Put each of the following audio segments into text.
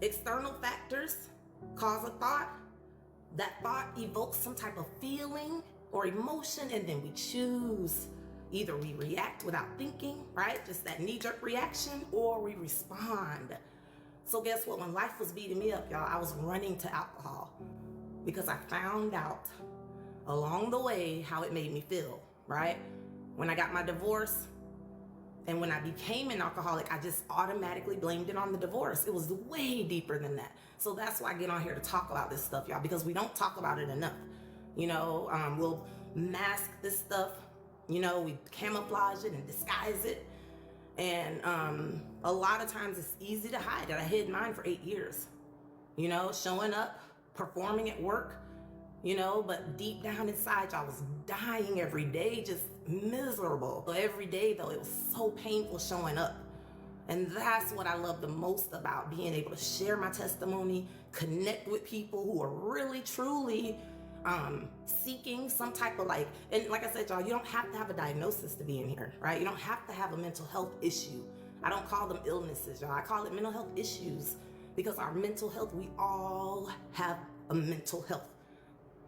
external factors cause a thought. That thought evokes some type of feeling or emotion, and then we choose. Either we react without thinking, right? Just that knee-jerk reaction, or we respond. So guess what? When life was beating me up, y'all, I was running to alcohol because I found out along the way how it made me feel, right? When I got my divorce and when I became an alcoholic, I just automatically blamed it on the divorce. It was way deeper than that. So that's why I get on here to talk about this stuff, y'all, because we don't talk about it enough. We'll mask this stuff. We camouflage it and disguise it. And a lot of times it's easy to hide it. I hid mine for 8 years, showing up, performing at work, but deep down inside, I was dying every day, just miserable. But every day, though, it was so painful showing up. And that's what I love the most about being able to share my testimony, connect with people who are really, truly seeking some type of and like I said, y'all, you don't have to have a diagnosis to be in here, right? You don't have to have a mental health issue. I don't call them illnesses, y'all. I call it mental health issues because our mental health, we all have a mental health.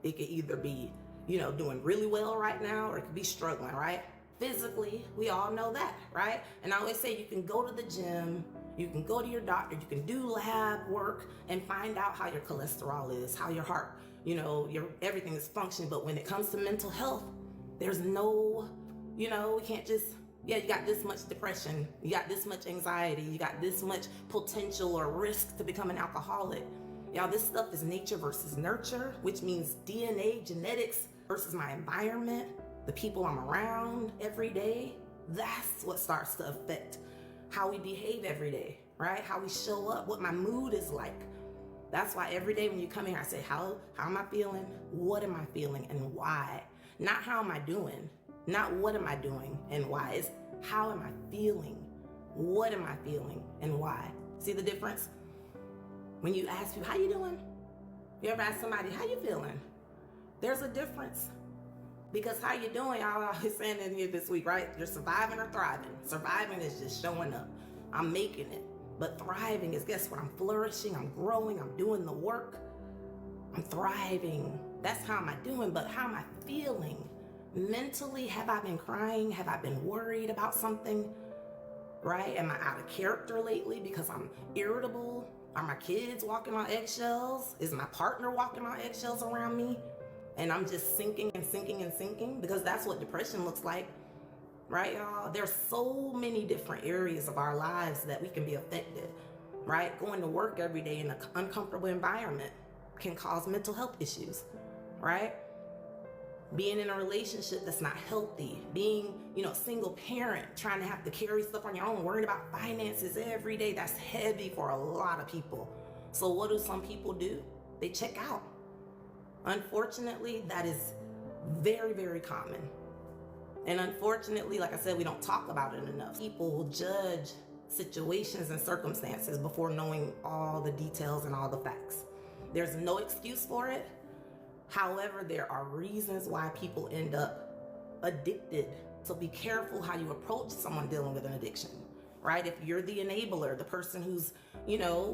It could either be, doing really well right now, or it could be struggling, right? Physically, we all know that, right? And I always say you can go to the gym, you can go to your doctor, you can do lab work and find out how your cholesterol is, how your heart, your everything is functioning. But when it comes to mental health, there's no, we can't just, you got this much depression, you got this much anxiety, you got this much potential or risk to become an alcoholic. Y'all, this stuff is nature versus nurture, which means DNA, genetics versus my environment, the people I'm around every day. That's what starts to affect how we behave every day, right? How we show up, what my mood is like. That's why every day when you come here, I say, how am I feeling? What am I feeling and why? Not how am I doing, not what am I doing and why. It's how am I feeling? What am I feeling and why? See the difference? When you ask people, how you doing? You ever ask somebody, how you feeling? There's a difference. Because how you doing, y'all always saying in here this week, right? You're surviving or thriving. Surviving is just showing up. I'm making it. But thriving is, guess what? I'm flourishing, I'm growing, I'm doing the work. I'm thriving. That's how am I doing, but how am I feeling? Mentally, have I been crying? Have I been worried about something? Right? Am I out of character lately because I'm irritable? Are my kids walking on eggshells? Is my partner walking on eggshells around me? And I'm just sinking and sinking and sinking, because that's what depression looks like, right, y'all? There's so many different areas of our lives that we can be affected, right? Going to work every day in an uncomfortable environment can cause mental health issues, right? Being in a relationship that's not healthy, being, a single parent, trying to have to carry stuff on your own, worrying about finances every day, that's heavy for a lot of people. So what do some people do? They check out. Unfortunately, that is very, very common. And unfortunately, like I said, we don't talk about it enough. People will judge situations and circumstances before knowing all the details and all the facts. There's no excuse for it. However, there are reasons why people end up addicted. So be careful how you approach someone dealing with an addiction, right? If you're the enabler, the person who's,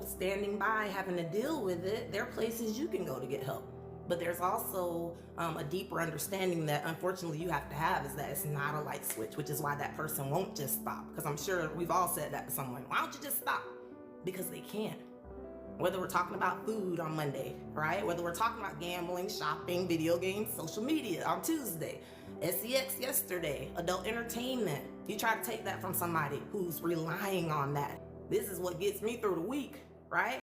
standing by having to deal with it, there are places you can go to get help. But there's also a deeper understanding that unfortunately you have to have, is that it's not a light switch, which is why that person won't just stop. Because I'm sure we've all said that to someone. Why don't you just stop? Because they can't. Whether we're talking about food on Monday, right? Whether we're talking about gambling, shopping, video games, social media on Tuesday, sex yesterday, adult entertainment. You try to take that from somebody who's relying on that. This is what gets me through the week, right?